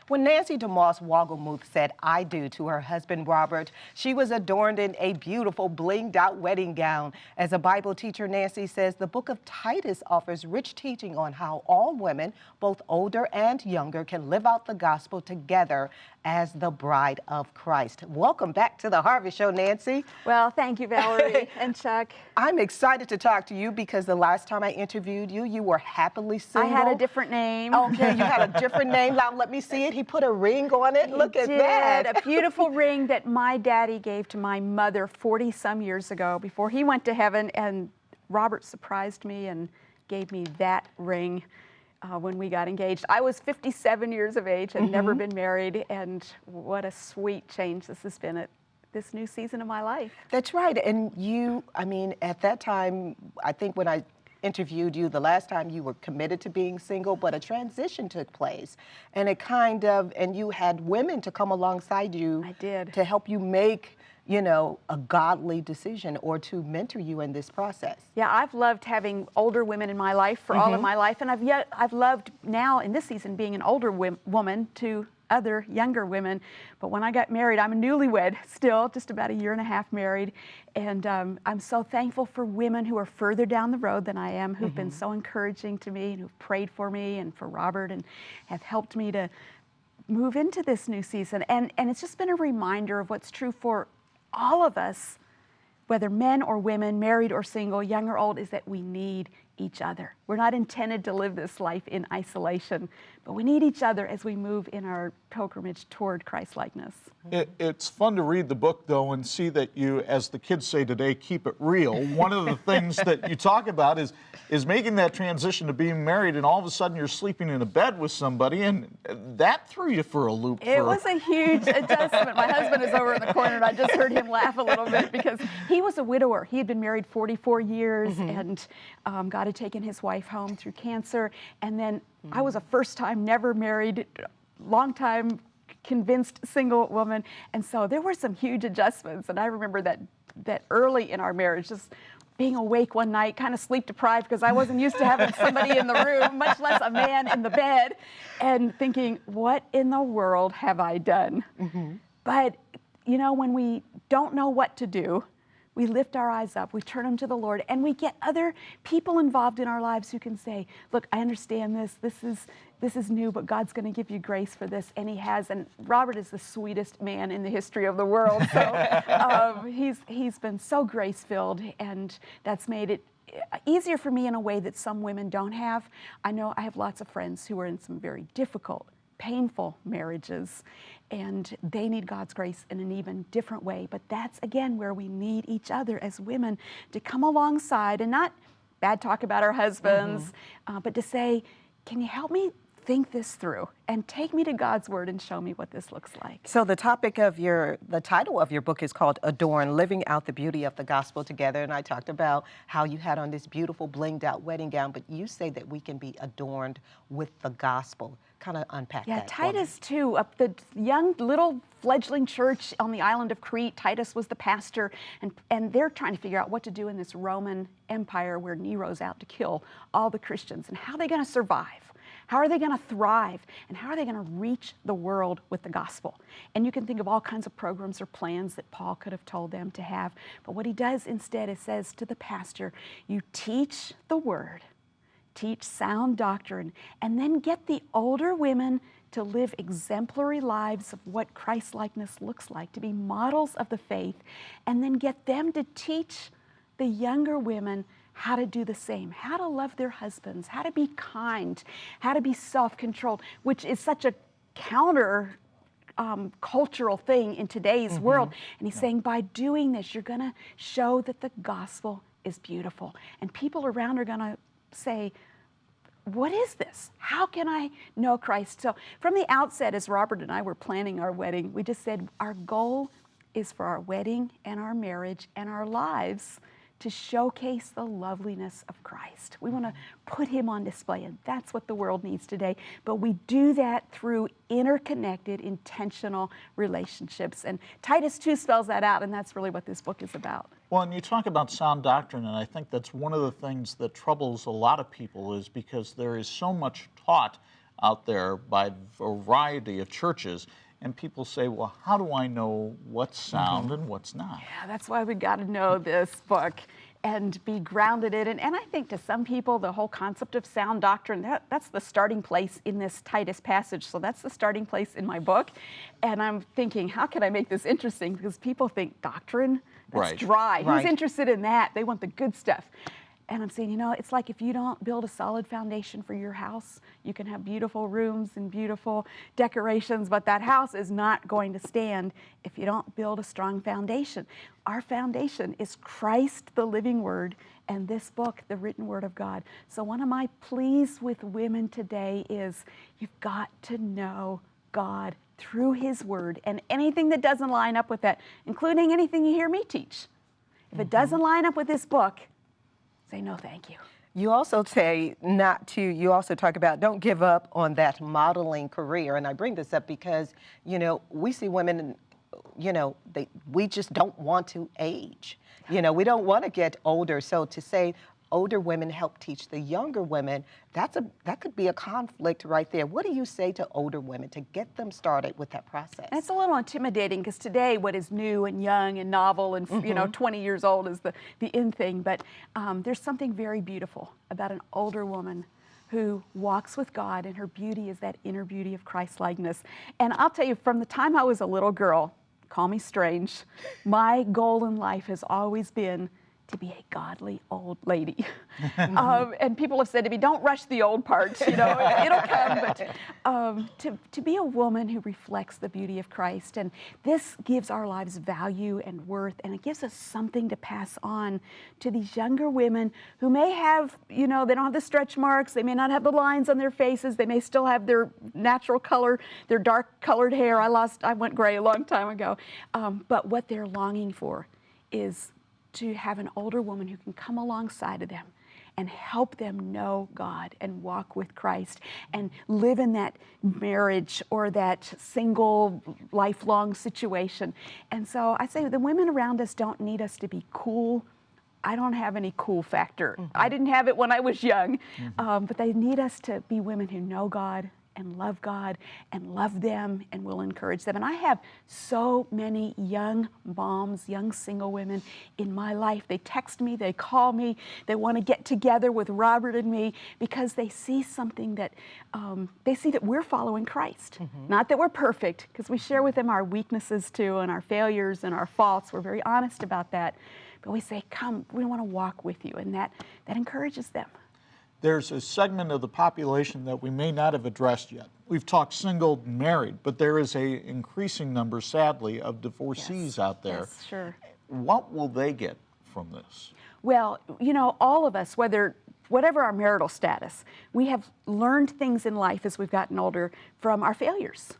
When Nancy DeMoss Wolgemuth said "I do" to her husband Robert, she was adorned in a beautiful blinged-out wedding gown. As a Bible teacher, Nancy says the book of Titus offers rich teaching on how all women, both older and younger, can live out the gospel together as the bride of Christ. Welcome back to the Harvest Show, Nancy. Well, thank you, Valerie and Chuck. I'm excited to talk to you because the last time I interviewed you, you were happily single. I had a different name. Okay, you had a different name. Now let me see it. He put a ring on it. Look at that. A beautiful ring that my daddy gave to my mother 40-some years ago before he went to heaven, and Robert surprised me and gave me that ring when we got engaged. I was 57 years of age and never been married, and what a sweet change this has been at this new season of my life. That's right. And you, I mean, at that time, I think when I interviewed you the last time, you were committed to being single, but a transition took place. And it kind of, and you had women to come alongside you. I did. To help you make, you know, a godly decision or to mentor you in this process. Yeah, I've loved having older women in my life for all of my life, and I've loved now in this season being an older woman to other younger women. But when I got married, I'm a newlywed still, just about a year and a half married, and I'm so thankful for women who are further down the road than I am, who've been so encouraging to me and who've prayed for me and for Robert and have helped me to move into this new season. And it's just been a reminder of what's true for all of us, whether men or women, married or single, young or old, is that we need each other. We're not intended to live this life in isolation, but we need each other as we move in our pilgrimage toward Christ-likeness. It's fun to read the book, though, and see that you, as the kids say today, keep it real. One of the things that you talk about is making that transition to being married, and all of a sudden you're sleeping in a bed with somebody, and that threw you for a loop. It was a huge adjustment. My husband is over in the corner, and I just heard him laugh a little bit because he was a widower. He had been married 44 years, and God had taken his wife home through cancer, and then I was a first-time, never married, long-time convinced single woman, and so there were some huge adjustments. And I remember that early in our marriage, just being awake one night, kind of sleep deprived because I wasn't used to having somebody in the room, much less a man in the bed, and thinking, what in the world have I done? But you know, when we don't know what to do, we lift our eyes up, we turn them to the Lord, and we get other people involved in our lives who can say, look, I understand this is new, but God's going to give you grace for this, and he has. And Robert is the sweetest man in the history of the world, so he's been so grace-filled, and that's made it easier for me in a way that some women don't have. I know I have lots of friends who are in some very difficult, painful marriages, and they need God's grace in an even different way. But that's, again, where we need each other as women to come alongside and not bad talk about our husbands, but to say, can you help me think this through and take me to God's word and show me what this looks like. So the title of your book is called Adorn, Living Out the Beauty of the Gospel Together. And I talked about how you had on this beautiful blinged out wedding gown, but you say that we can be adorned with the gospel. Kind of unpack that. Yeah, Titus too, the young little fledgling church on the island of Crete. Titus was the pastor, and they're trying to figure out what to do in this Roman Empire where Nero's out to kill all the Christians, and how are they going to survive? How are they going to thrive? And how are they going to reach the world with the gospel? And you can think of all kinds of programs or plans that Paul could have told them to have. But what he does instead is says to the pastor, you teach the word, teach sound doctrine, and then get the older women to live exemplary lives of what Christ-likeness looks like, to be models of the faith, and then get them to teach the younger women how to do the same, how to love their husbands, how to be kind, how to be self-controlled, which is such a counter cultural thing in today's world. And he's saying, by doing this, you're going to show that the gospel is beautiful. And people around are going to say, what is this? How can I know Christ? So from the outset, as Robert and I were planning our wedding, we just said our goal is for our wedding and our marriage and our lives to showcase the loveliness of Christ. We want to put him on display, and that's what the world needs today. But we do that through interconnected, intentional relationships. And Titus 2 spells that out, and that's really what this book is about. Well, and you talk about sound doctrine, and I think that's one of the things that troubles a lot of people is because there is so much taught out there by a variety of churches. And people say, well, how do I know what's sound and what's not? Yeah, that's why we got to know this book and be grounded in it. And I think to some people, the whole concept of sound doctrine, that's the starting place in this Titus passage. So that's the starting place in my book. And I'm thinking, how can I make this interesting? Because people think doctrine, that's dry. Who's interested in that? They want the good stuff. And I'm saying, you know, it's like if you don't build a solid foundation for your house, you can have beautiful rooms and beautiful decorations, but that house is not going to stand if you don't build a strong foundation. Our foundation is Christ, the living word, and this book, the written word of God. So one of my pleas with women today is you've got to know God through his word, and anything that doesn't line up with that, including anything you hear me teach. If it doesn't line up with this book, say no thank you. You also say not to, you also talk about don't give up on that modeling career. And I bring this up because, you know, we see women, you know, we just don't want to age. You know, we don't want to get older. So to say older women help teach the younger women, that could be a conflict right there. What do you say to older women to get them started with that process? And it's a little intimidating because today what is new and young and novel and you know 20 years old is the in thing. But there's something very beautiful about an older woman who walks with God, and her beauty is that inner beauty of Christ-likeness. And I'll tell you, from the time I was a little girl, call me strange, my goal in life has always been to be a godly old lady. And people have said to me, don't rush the old parts, you know, it'll come. But to be a woman who reflects the beauty of Christ. And this gives our lives value and worth, and it gives us something to pass on to these younger women who may have, you know, they don't have the stretch marks, they may not have the lines on their faces, they may still have their natural color, their dark colored hair. I went gray a long time ago. But what they're longing for is to have an older woman who can come alongside of them and help them know God and walk with Christ and live in that marriage or that single lifelong situation. And so I say the women around us don't need us to be cool. I don't have any cool factor. I didn't have it when I was young, but they need us to be women who know God and love them and will encourage them. And I have so many young moms, young single women in my life. They text me, they call me, they want to get together with Robert and me because they see something that, they see that we're following Christ. Not that we're perfect, because we share with them our weaknesses too and our failures and our faults. We're very honest about that. But we say, come, we want to walk with you, and that encourages them. There's a segment of the population that we may not have addressed yet. We've talked single and married, but there is a increasing number, sadly, of divorcees out there. Yes, sure. What will they get from this? Well, you know, all of us, whatever our marital status, we have learned things in life as we've gotten older from our failures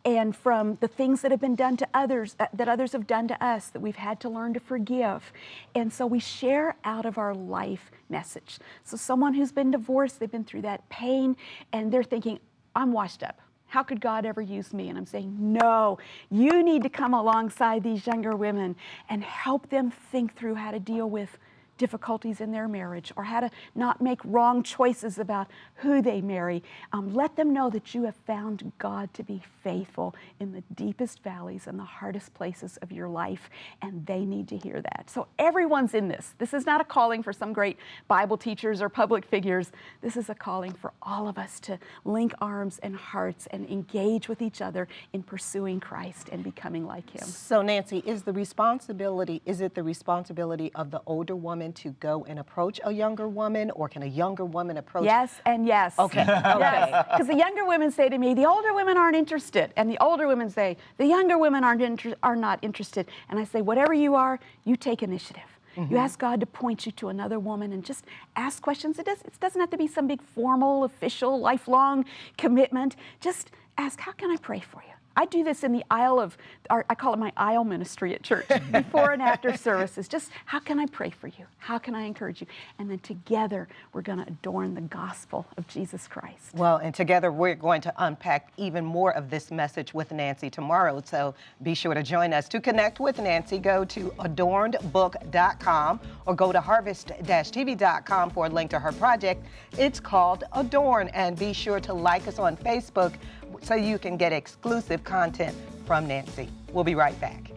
and from the things that have been done to others, that others have done to us, that we've had to learn to forgive. And so we share out of our life message. So someone who's been divorced, they've been through that pain, and they're thinking, I'm washed up. How could God ever use me? And I'm saying, no, you need to come alongside these younger women and help them think through how to deal with difficulties in their marriage or how to not make wrong choices about who they marry. Let them know that you have found God to be faithful in the deepest valleys and the hardest places of your life, and they need to hear that. So everyone's in this. This is not a calling for some great Bible teachers or public figures. This is a calling for all of us to link arms and hearts and engage with each other in pursuing Christ and becoming like him. So Nancy, is it the responsibility of the older woman to go and approach a younger woman, or can a younger woman approach? Yes and yes. Okay. Yes, because the younger women say to me, the older women aren't interested, and the older women say, the younger women are not interested. And I say, whatever you are, you take initiative. You ask God to point you to another woman and just ask questions. It doesn't have to be some big formal, official, lifelong commitment. Just ask, how can I pray for you? I do this in the aisle of, I call it my aisle ministry at church, before and after services. Just how can I pray for you? How can I encourage you? And then together we're going to adorn the gospel of Jesus Christ. Well, and together we're going to unpack even more of this message with Nancy tomorrow. So be sure to join us. To connect with Nancy, go to adornedbook.com or go to harvest-tv.com for a link to her project. It's called Adorn, and be sure to like us on Facebook so you can get exclusive content from Nancy. We'll be right back.